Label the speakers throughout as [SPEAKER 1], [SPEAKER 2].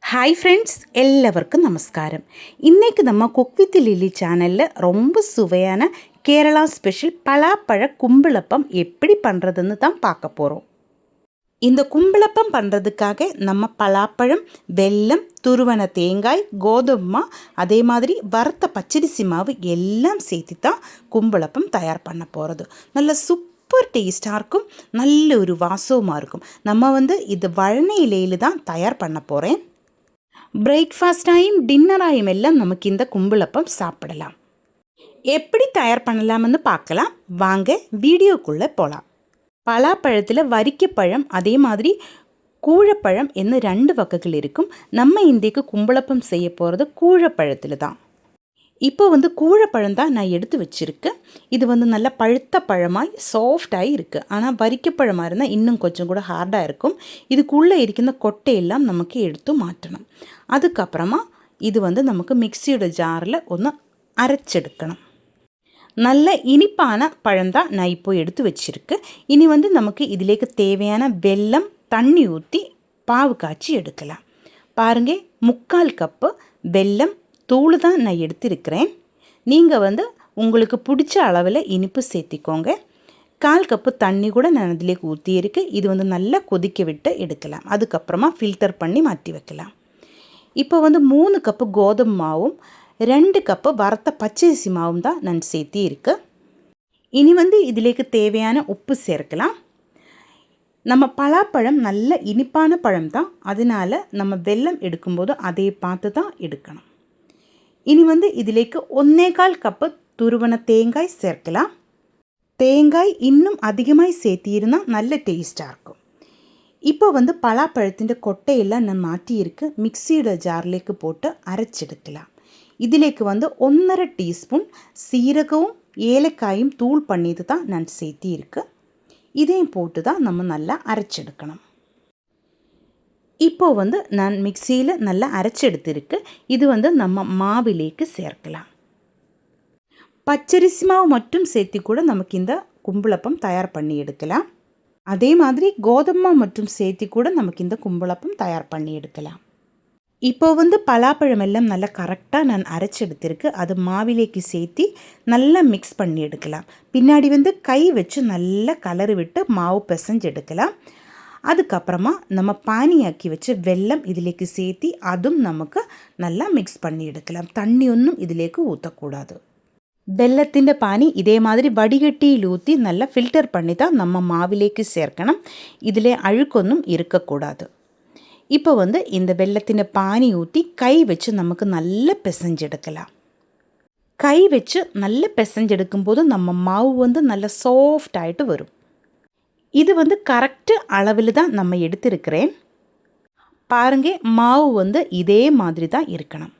[SPEAKER 1] Hi ഫ്ரெண்ட்ஸ், എല്ലാവർക്കും നമസ്കാരം. இன்றைக்கி நம்ம குக் வித் லில்லி சேனலில் ரொம்ப சுவையான கேரளா ஸ்பெஷல் பலாப்பழ கும்பிளப்பம் எப்படி பண்ணுறதுன்னு தான் பார்க்க போகிறோம். இந்த கும்பிளப்பம் பண்ணுறதுக்காக நம்ம பலாப்பழம், வெல்லம், துருவன தேங்காய், கோதுமை, அதே மாதிரி வறுத்த பச்சரிசி மாவு எல்லாம் சேர்த்து தான் கும்பிளப்பம் தயார் பண்ண போகிறது. நல்ல சூப்பர் டேஸ்ட்டாக இருக்கும், நல்ல ஒரு வாசமாக இருக்கும். நம்ம இது வழனை இலையில் தான் தயார் பண்ண போகிறேன். பிரேக்ஃபாஸ்டாயும் டின்னராயும் எல்லாம் நமக்கு இந்த கும்பிளப்பம் சாப்பிடலாம். எப்படி தயார் பண்ணலாம்னு பார்க்கலாம் வாங்க, வீடியோக்குள்ளே போகலாம். பலாப்பழத்தில் வரிக்கப்பழம், அதே மாதிரி கூழப்பழம் என்ன 2 வகைகள் இருக்கும். நம்ம இன்றைக்கு கும்பிளப்பம் செய்ய போகிறது கூழப்பழத்தில் தான். இப்போ கூழப்பழம் தான் நான் எடுத்து வச்சுருக்கேன். இது நல்லா பழுத்த பழமாய் சாஃப்டாகி இருக்குது. ஆனால் வரிக்கப்பழமாக இருந்தால் இன்னும் கொஞ்சம் கூட ஹார்டாக இருக்கும். இதுக்குள்ளே இருக்கிற கொட்டையெல்லாம் நமக்கு எடுத்து மாற்றணும். அதுக்கப்புறமா இது நமக்கு மிக்சியோட ஜாரில் ஒன்று அரைச்செடுக்கணும். நல்ல இனிப்பான பழம்தான் நான் இப்போ எடுத்து வச்சுருக்கேன். இனி நமக்கு இதிலேக்கு தேவையான வெல்லம், தண்ணி ஊற்றி பாவு காய்ச்சி எடுக்கலாம். பாருங்கள், 3/4 கப்பு வெல்லம் தூள் தான் நான் எடுத்திருக்கிறேன். நீங்கள் உங்களுக்கு பிடிச்ச அளவில் இனிப்பு சேர்த்திக்கோங்க. 1/4 கப்பு தண்ணி கூட நான் இதிலேக்கு ஊற்றியிருக்கு. இது நல்லா கொதிக்க விட்டு எடுக்கலாம். அதுக்கப்புறமா ஃபில்டர் பண்ணி மாற்றி வைக்கலாம். இப்போ 3 கப்பு கோதுமை மாவும் 2 கப்பு வறுத்த பச்சரிசி மாவும் தான் நான் சேர்த்தி இருக்கு. இனி இதிலேக்கு தேவையான உப்பு சேர்க்கலாம். நம்ம பலாப்பழம் நல்ல இனிப்பான பழம் தான், அதனால் நம்ம வெல்லம் எடுக்கும்போது அதை பார்த்து தான் எடுக்கணும். இனி இதிலேக்கு 1/4 கப்பு துருவன தேங்காய் சேர்க்கலாம். தேங்காய் இன்னும் அதிகமாக சேர்த்திருந்தால் நல்ல டேஸ்ட்டாக இருக்கும். இப்போ பலாப்பழத்தின் கொட்டையெல்லாம் நான் மாற்றியிருக்கு. மிக்சியோட ஜார்லேக்கு போட்டு அரைச்செடுக்கலாம். இதிலேக்கு 1/2 டீஸ்பூன் சீரகமும் ஏலக்காயும் தூள் பண்ணிட்டு தான் நான் சேர்த்தியிருக்கு. இதையும் போட்டு தான் நம்ம நல்லா அரைச்செடுக்கணும். இப்போ நான் மிக்சியில் நல்லா அரைச்செடுத்திருக்கு. இது நம்ம மாவிலேக்கு சேர்க்கலாம். பச்சரிசி மாவு மட்டும் சேர்த்து கூட நமக்கு இந்த கும்பிளப்பம் தயார் பண்ணி எடுக்கலாம். அதே மாதிரி கோதுமை மற்றும் சேர்த்து கூட நமக்கு இந்த கும்பிளப்பம் தயார் பண்ணி எடுக்கலாம். இப்போ பலாப்பழம் எல்லாம் நல்லா கரெக்டாக நான் அரைச்செடுத்திருக்கு. அது மாவிலேக்கு சேர்த்து நல்லா மிக்ஸ் பண்ணி எடுக்கலாம். பின்னாடி கை வச்சு நல்லா கலரு விட்டு மாவு பிசைஞ்சு எடுக்கலாம். அதுக்கப்புறமா நம்ம பானியாக்கி வச்சு வெல்லம் இதிலேக்கு சேர்த்தி அதுவும் நமக்கு நல்லா மிக்ஸ் பண்ணி எடுக்கலாம். தண்ணி ஒன்றும் இதிலேக்கு ஊற்றக்கூடாது. வெல்லத்தின் பானி இதே மாதிரி வடிகட்டியில் ஊற்றி நல்லா ஃபில்டர் பண்ணி தான் நம்ம மாவிலேக்கு சேர்க்கணும். இதில் அழுக்கொன்றும் இருக்கக்கூடாது. இப்போ இந்த வெல்லத்தின் பானி ஊற்றி கை வச்சு நமக்கு நல்லா பிசைஞ்செடுக்கலாம். கை வச்சு நல்லா பிசைஞ்செடுக்கும்போது நம்ம மாவு நல்லா சாஃப்ட் ஆகிட்டு வரும். இது கரெக்டு அளவில் தான் நம்ம எடுத்திருக்கிறேன். பாருங்க, மாவு இதே மாதிரி தான் இருக்கணும்.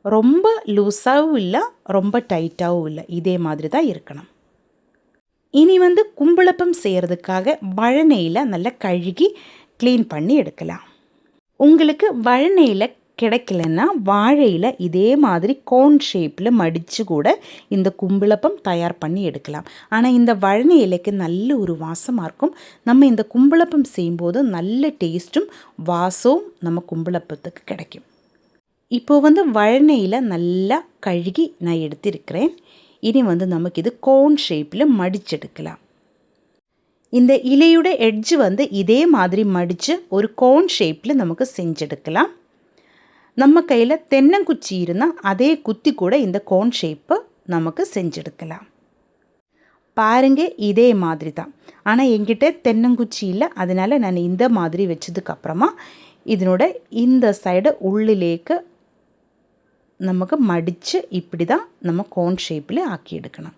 [SPEAKER 1] ரொம்ப லூஸாகவும் இல்லை, ரொம்ப டைட்டாகவும் இல்லை, இதே மாதிரி தான் இருக்கணும். இனி கும்பிளப்பம் செய்கிறதுக்காக வழனையில் நல்லா கழுகி க்ளீன் பண்ணி எடுக்கலாம். உங்களுக்கு வழனையில் கிடைக்கலன்னா வாழையில் இதே மாதிரி கோன் ஷேப்பில் மடித்து கூட இந்த கும்பிளப்பம் தயார் பண்ணி எடுக்கலாம். ஆனால் இந்த வழனை இலைக்கு நல்ல ஒரு வாசமாக இருக்கும். நம்ம இந்த கும்பிளப்பம் செய்யும்போது நல்ல டேஸ்ட்டும் வாசமும் நம்ம கும்பிளப்பத்துக்கு கிடைக்கும். இப்போது வழனையில் நல்லா கழுகி நான் எடுத்திருக்கிறேன். இனி நமக்கு இது கோன் ஷேப்பில் மடிச்செடுக்கலாம். இந்த இலையோட எட்ஜு இதே மாதிரி மடித்து ஒரு கோன் ஷேப்பில் நமக்கு செஞ்செடுக்கலாம். நம்ம கையில் தென்னங்குச்சி இருந்தால் அதே குத்தி கூட இந்த கோன் ஷேப்பை நமக்கு செஞ்செடுக்கலாம். பாருங்கள், இதே மாதிரி தான். ஆனால் என்கிட்ட தென்னங்குச்சி இல்லை, அதனால் நான் இந்த மாதிரி வச்சதுக்கப்புறமா இதனோட இந்த சைடு உள்ளிலேக்கு நமக்கு மடித்து இப்படி தான் நம்ம கோன் ஷேப்பில் ஆக்கி எடுக்கணும்.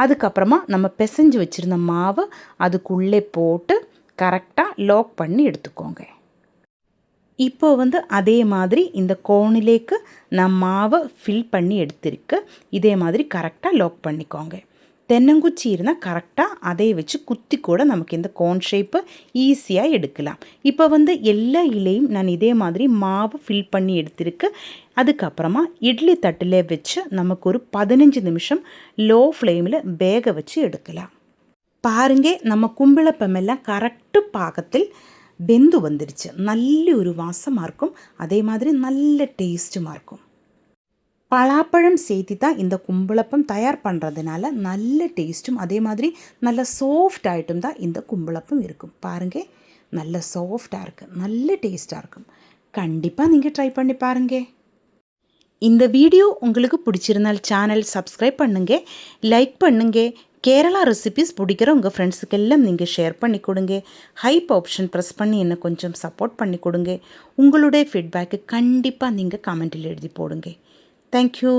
[SPEAKER 1] அதுக்கப்புறமா நம்ம பிசைஞ்சு வச்சுருந்த மாவை அதுக்குள்ளே போட்டு கரெக்டாக லாக் பண்ணி எடுத்துக்கோங்க. இப்போ அதே மாதிரி இந்த கோனிலேக்கு நான் மாவை ஃபில் பண்ணி எடுத்திருக்கு. இதே மாதிரி கரெக்டாக லாக் பண்ணிக்கோங்க. தென்னங்குச்சி இருந்தால் கரெக்டாக அதை வச்சு குத்தி கூட நமக்கு இந்த கோன் ஷேப்பை ஈஸியாக எடுக்கலாம். இப்போ எல்லா இலையும் நான் இதே மாதிரி மாவு ஃபில் பண்ணி எடுத்திருக்கு. அதுக்கப்புறமா இட்லி தட்டில் வச்சு நமக்கு ஒரு 15 நிமிஷம் லோ ஃப்ளேமில் வேக வச்சு எடுக்கலாம். பாருங்க, நம்ம கும்பிளப்பமெல்லாம் கரெக்டு பாகத்தில் வெந்து வந்துடுச்சு. நல்ல ஒரு வாசமாக இருக்கும், அதே மாதிரி நல்ல டேஸ்ட்டுமாக இருக்கும். பலாப்பழம் சேர்த்து தான் இந்த கும்பளப்பம் தயார் பண்ணுறதுனால நல்ல டேஸ்ட்டும் அதே மாதிரி நல்ல சாஃப்ட் ஆகிட்டும் தான் இந்த கும்பளப்பம் இருக்கும். பாருங்கள், நல்ல சாஃப்டாக இருக்குது, நல்ல டேஸ்ட்டாக இருக்கும். கண்டிப்பாக நீங்கள் ட்ரை பண்ணி பாருங்கள். இந்த வீடியோ உங்களுக்கு பிடிச்சிருந்தால் சேனல் சப்ஸ்கிரைப் பண்ணுங்க, லைக் பண்ணுங்க. கேரளா ரெசிபீஸ் பிடிக்கிற உங்கள் ஃப்ரெண்ட்ஸுக்கெல்லாம் நீங்கள் ஷேர் பண்ணி கொடுங்க. ஹைப் ஆப்ஷன் ப்ரெஸ் பண்ணி என்ன கொஞ்சம் சப்போர்ட் பண்ணி கொடுங்க. உங்களுடைய ஃபீட்பேக்கு கண்டிப்பாக நீங்கள் கமெண்ட்டில் எழுதி போடுங்க. Thank you.